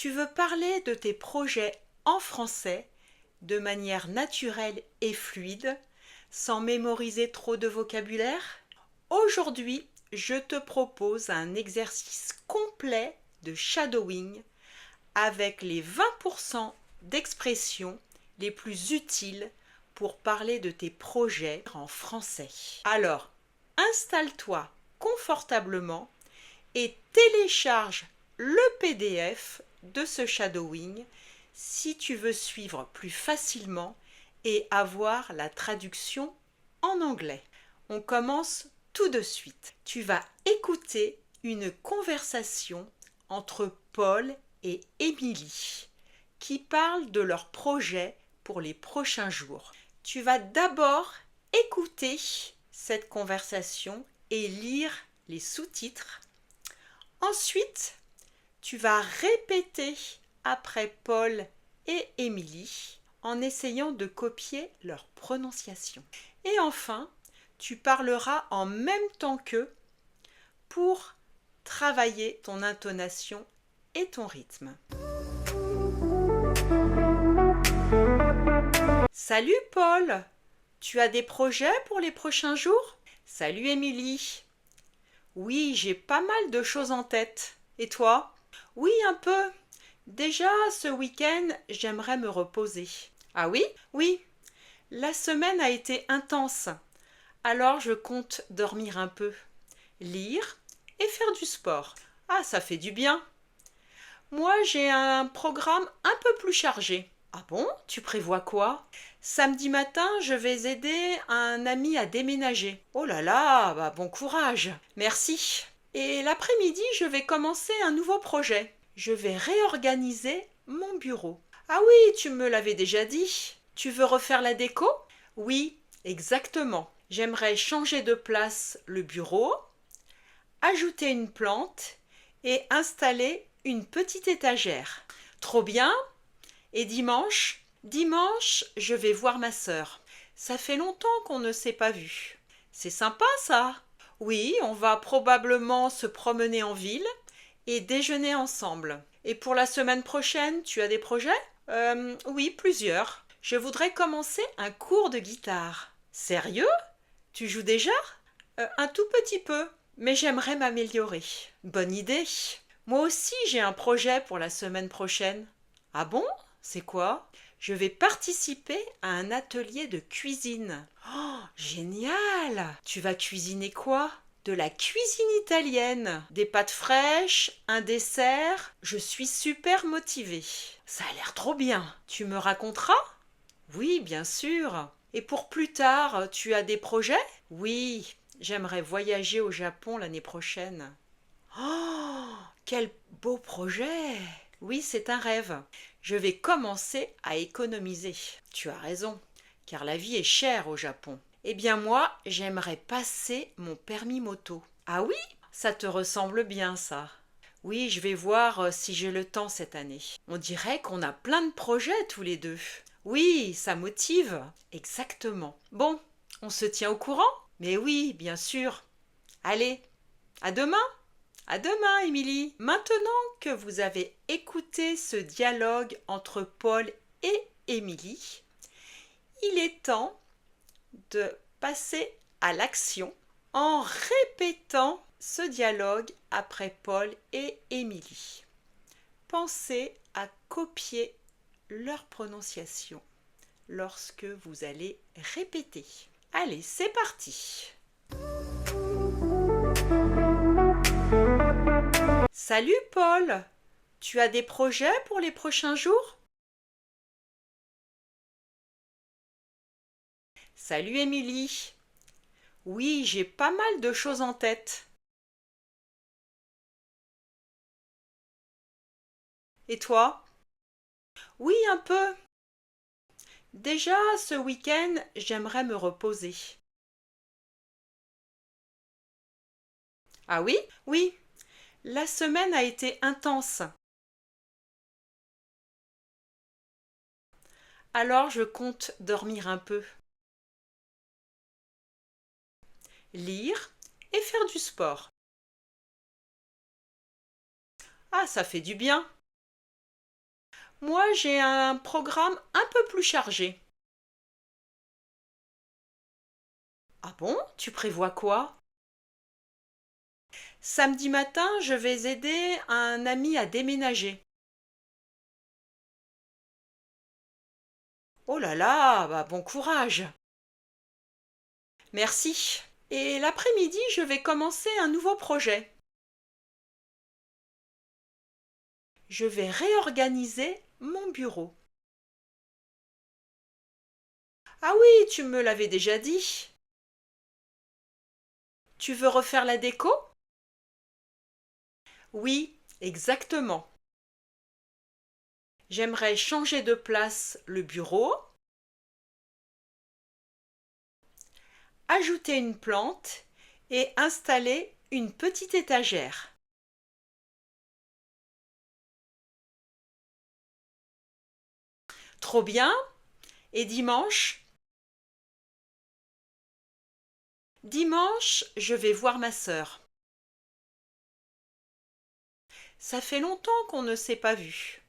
Tu veux parler de tes projets en français de manière naturelle et fluide, sans mémoriser trop de vocabulaire? Aujourd'hui, je te propose un exercice complet de shadowing avec les 20% d'expressions les plus utiles pour parler de tes projets en français. Alors, installe-toi confortablement et télécharge le PDF de ce shadowing si tu veux suivre plus facilement et avoir la traduction en anglais. On commence tout de suite. Tu vas écouter une conversation entre Paul et Émilie qui parlent de leur projet pour les prochains jours. Tu vas d'abord écouter cette conversation et lire les sous-titres. Ensuite, tu vas répéter après Paul et Émilie en essayant de copier leur prononciation. Et enfin, tu parleras en même temps qu'eux pour travailler ton intonation et ton rythme. Salut Paul, tu as des projets pour les prochains jours? Salut Émilie. Oui, j'ai pas mal de choses en tête. Et toi? Oui, un peu. Déjà, ce week-end, j'aimerais me reposer. Ah oui? Oui. La semaine a été intense. Alors, je compte dormir un peu, lire et faire du sport. Ah, ça fait du bien. Moi, j'ai un programme un peu plus chargé. Ah bon? Tu prévois quoi? Samedi matin, je vais aider un ami à déménager. Oh là là, bah bon courage. Merci. Et l'après-midi, je vais commencer un nouveau projet. Je vais réorganiser mon bureau. Ah oui, tu me l'avais déjà dit. Tu veux refaire la déco? Oui, exactement. J'aimerais changer de place le bureau, ajouter une plante et installer une petite étagère. Trop bien! Et dimanche? Dimanche, je vais voir ma sœur. Ça fait longtemps qu'on ne s'est pas vu. C'est sympa ça. Oui, on va probablement se promener en ville et déjeuner ensemble. Et pour la semaine prochaine, tu as des projets? Oui, plusieurs. Je voudrais commencer un cours de guitare. Sérieux? Tu joues déjà? Un tout petit peu, mais j'aimerais m'améliorer. Bonne idée. Moi aussi, j'ai un projet pour la semaine prochaine. Ah bon? C'est quoi? Je vais participer à un atelier de cuisine. Oh, génial! Tu vas cuisiner quoi? De la cuisine italienne, des pâtes fraîches, un dessert. Je suis super motivée. Ça a l'air trop bien. Tu me raconteras? Oui, bien sûr. Et pour plus tard, tu as des projets? Oui, j'aimerais voyager au Japon l'année prochaine. Oh, quel beau projet! Oui, c'est un rêve. Je vais commencer à économiser. Tu as raison, car la vie est chère au Japon. Eh bien moi, j'aimerais passer mon permis moto. Ah oui? Ça te ressemble bien, ça. Oui, je vais voir si j'ai le temps cette année. On dirait qu'on a plein de projets tous les deux. Oui, ça motive. Exactement. Bon, on se tient au courant? Mais oui, bien sûr. Allez, à demain! À demain, Émilie. Maintenant que vous avez écouté ce dialogue entre Paul et Émilie, il est temps de passer à l'action en répétant ce dialogue après Paul et Émilie. Pensez à copier leur prononciation lorsque vous allez répéter. Allez, c'est parti! Salut Paul, tu as des projets pour les prochains jours? Salut Émilie. Oui, j'ai pas mal de choses en tête. Et toi? Oui, un peu. Déjà, ce week-end, j'aimerais me reposer. Ah oui? Oui. La semaine a été intense. Alors je compte dormir un peu, lire et faire du sport. Ah, ça fait du bien. Moi, j'ai un programme un peu plus chargé. Ah bon? Tu prévois quoi? Samedi matin, je vais aider un ami à déménager. Oh là là, bah bon courage. Merci. Et l'après-midi, je vais commencer un nouveau projet. Je vais réorganiser mon bureau. Ah oui, tu me l'avais déjà dit. Tu veux refaire la déco? Oui, exactement. J'aimerais changer de place le bureau, ajouter une plante et installer une petite étagère. Trop bien. Et dimanche? Dimanche, je vais voir ma sœur. Ça fait longtemps qu'on ne s'est pas vu.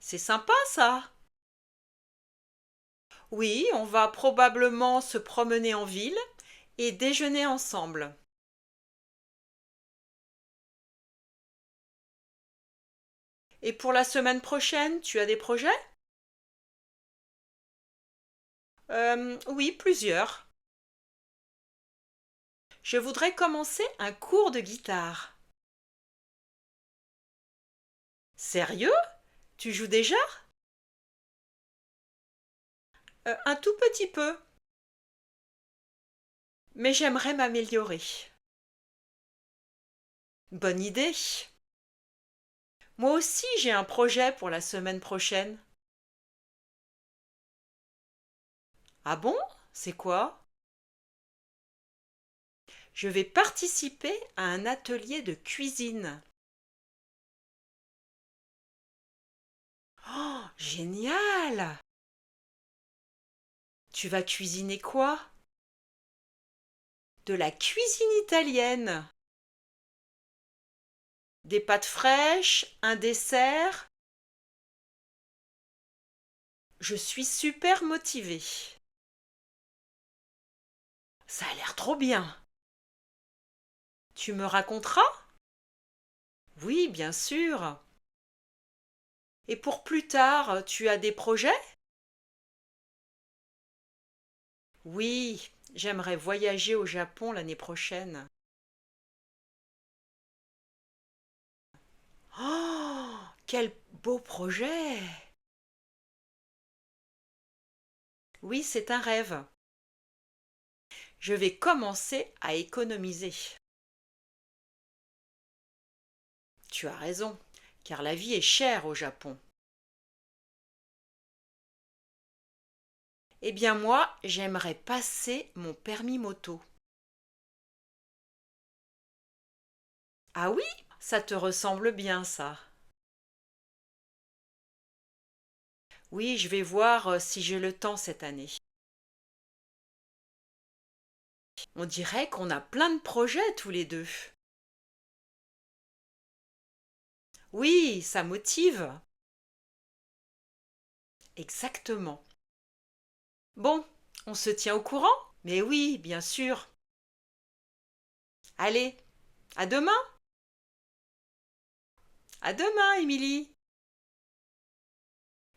C'est sympa ça. Oui, on va probablement se promener en ville et déjeuner ensemble. Et pour la semaine prochaine, tu as des projets? Oui, plusieurs. Je voudrais commencer un cours de guitare. Sérieux? Tu joues déjà? Un tout petit peu, mais j'aimerais m'améliorer. Bonne idée. Moi aussi, j'ai un projet pour la semaine prochaine. Ah bon? C'est quoi? Je vais participer à un atelier de cuisine. Oh, génial! Tu vas cuisiner quoi? De la cuisine italienne. Des pâtes fraîches, un dessert. Je suis super motivée. Ça a l'air trop bien. Tu me raconteras? Oui, bien sûr. Et pour plus tard, tu as des projets? Oui, j'aimerais voyager au Japon l'année prochaine. Oh, quel beau projet! Oui, c'est un rêve. Je vais commencer à économiser. Tu as raison, car la vie est chère au Japon. Eh bien moi, j'aimerais passer mon permis moto. Ah oui? Ça te ressemble bien, ça. Oui, je vais voir si j'ai le temps cette année. On dirait qu'on a plein de projets tous les deux. Oui, ça motive. Exactement. Bon, on se tient au courant? Mais oui, bien sûr. Allez, à demain. À demain, Émilie.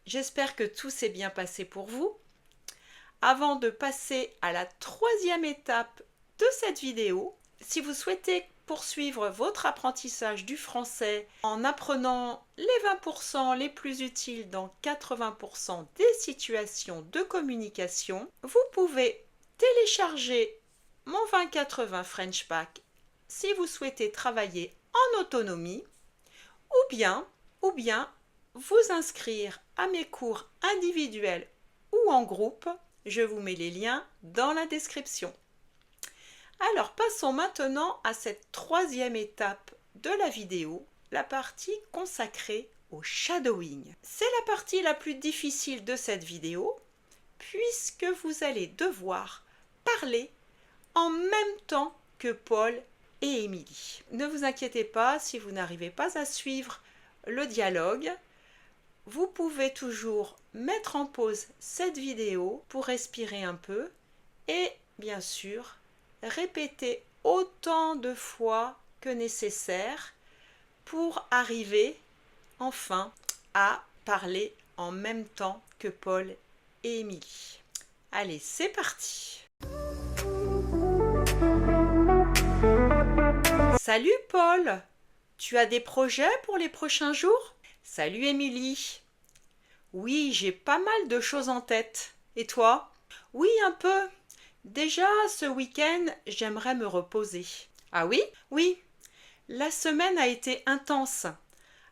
J'espère que tout s'est bien passé pour vous. Avant de passer à la troisième étape de cette vidéo, si vous souhaitez poursuivre votre apprentissage du français en apprenant les 20% les plus utiles dans 80% des situations de communication, vous pouvez télécharger mon 20-80 French Pack si vous souhaitez travailler en autonomie ou bien vous inscrire à mes cours individuels ou en groupe. Je vous mets les liens dans la description. Alors passons maintenant à cette troisième étape de la vidéo, la partie consacrée au shadowing. C'est la partie la plus difficile de cette vidéo puisque vous allez devoir parler en même temps que Paul et Émilie. Ne vous inquiétez pas si vous n'arrivez pas à suivre le dialogue. Vous pouvez toujours mettre en pause cette vidéo pour respirer un peu et bien sûr répéter autant de fois que nécessaire pour arriver enfin à parler en même temps que Paul et Émilie. Allez, c'est parti! Salut Paul! Tu as des projets pour les prochains jours? Salut Émilie! Oui, j'ai pas mal de choses en tête. Et toi? Oui, un peu. Déjà, ce week-end, j'aimerais me reposer. Ah oui? Oui. La semaine a été intense.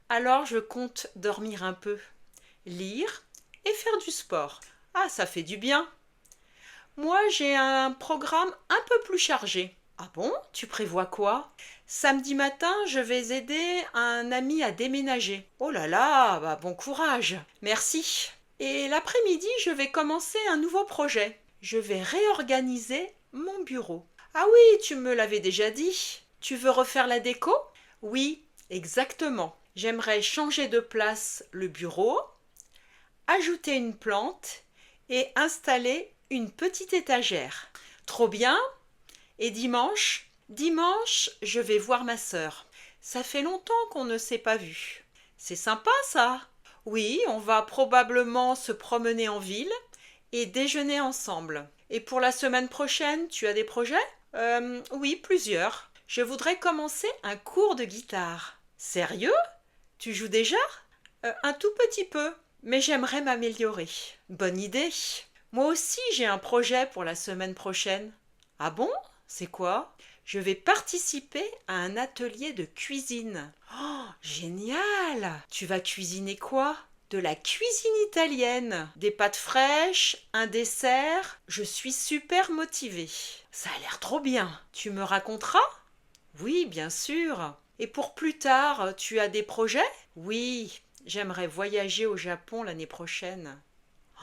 Alors je compte dormir un peu, lire et faire du sport. Ah, ça fait du bien. Moi, j'ai un programme un peu plus chargé. Ah bon? Tu prévois quoi? Samedi matin, je vais aider un ami à déménager. Oh là là, bah bon courage. Merci. Et l'après-midi, je vais commencer un nouveau projet. Je vais réorganiser mon bureau. Ah oui, tu me l'avais déjà dit. Tu veux refaire la déco? Oui, exactement. J'aimerais changer de place le bureau, ajouter une plante et installer une petite étagère. Trop bien! Et dimanche? Dimanche, je vais voir ma sœur. Ça fait longtemps qu'on ne s'est pas vu. C'est sympa ça? Oui, on va probablement se promener en ville et déjeuner ensemble. Et pour la semaine prochaine, tu as des projets? Oui, plusieurs. Je voudrais commencer un cours de guitare. Sérieux? Tu joues déjà? Un tout petit peu, mais j'aimerais m'améliorer. Bonne idée. Moi aussi, j'ai un projet pour la semaine prochaine. Ah bon? C'est quoi? Je vais participer à un atelier de cuisine. Oh, génial! Tu vas cuisiner quoi? De la cuisine italienne, des pâtes fraîches, un dessert. Je suis super motivée. Ça a l'air trop bien. Tu me raconteras? Oui, bien sûr. Et pour plus tard, tu as des projets? Oui, j'aimerais voyager au Japon l'année prochaine.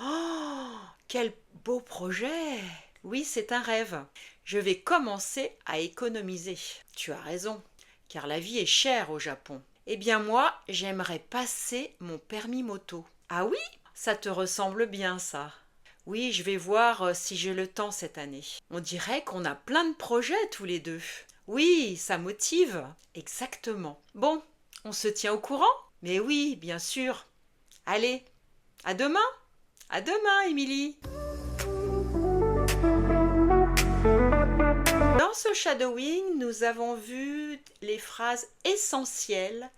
Oh, quel beau projet! Oui, c'est un rêve. Je vais commencer à économiser. Tu as raison, car la vie est chère au Japon. Eh bien moi, j'aimerais passer mon permis moto. Ah oui? Ça te ressemble bien ça. Oui, je vais voir si j'ai le temps cette année. On dirait qu'on a plein de projets tous les deux. Oui, ça motive. Exactement. Bon, on se tient au courant? Mais oui, bien sûr. Allez, à demain. À demain, Émilie. Dans ce shadowing, nous avons vu les phrases essentielles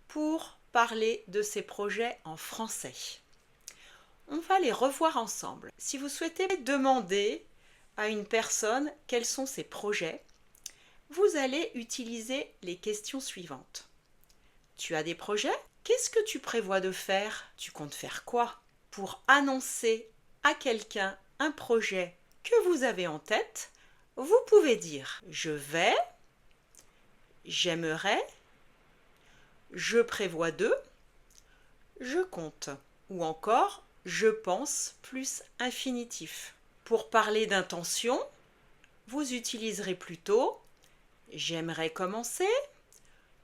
pour parler de ces projets en français. On va les revoir ensemble. Si vous souhaitez demander à une personne quels sont ses projets, vous allez utiliser les questions suivantes. Tu as des projets? Qu'est-ce que tu prévois de faire? Tu comptes faire quoi? Pour annoncer à quelqu'un un projet que vous avez en tête, vous pouvez dire je vais, j'aimerais, je prévois de, je compte ou encore je pense plus infinitif. Pour parler d'intention, vous utiliserez plutôt j'aimerais commencer,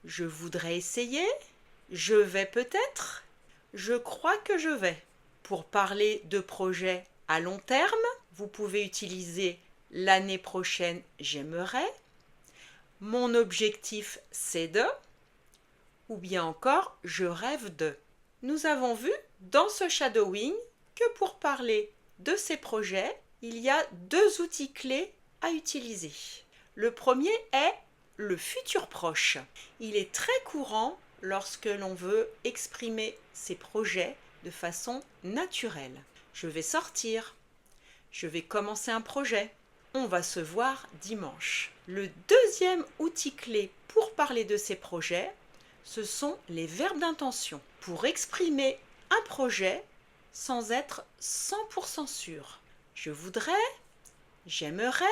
je voudrais essayer, je vais peut-être, je crois que je vais. Pour parler de projets à long terme, vous pouvez utiliser l'année prochaine, j'aimerais, mon objectif c'est de, ou bien encore je rêve de. Nous avons vu dans ce shadowing que pour parler de ces projets, il y a deux outils clés à utiliser. Le premier est le futur proche. Il est très courant lorsque l'on veut exprimer ses projets de façon naturelle. Je vais sortir. Je vais commencer un projet. On va se voir dimanche. Le deuxième outil clé pour parler de ces projets, ce sont les verbes d'intention. Pour exprimer un projet sans être 100% sûr. Je voudrais, j'aimerais,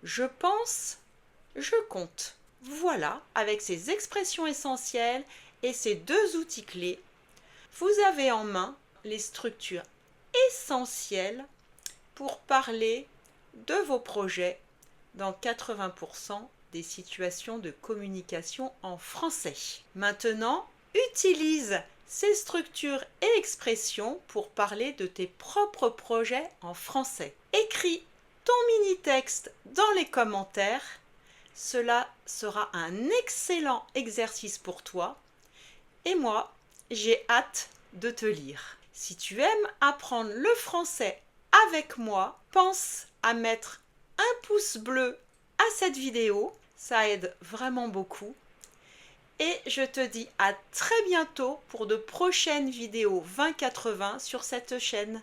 je pense, je compte. Voilà, avec ces expressions essentielles et ces deux outils clés, vous avez en main les structures essentielles pour parler de vos projets dans 80% des situations de communication en français. Maintenant, Utilise ces structures et expressions pour parler de tes propres projets en français. Écris ton mini-texte dans les commentaires. Cela sera un excellent exercice pour toi. Et moi, j'ai hâte de te lire. Si tu aimes apprendre le français avec moi, pense à mettre un pouce bleu à cette vidéo. Ça aide vraiment beaucoup. Et je te dis à très bientôt pour de prochaines vidéos 2080 sur cette chaîne.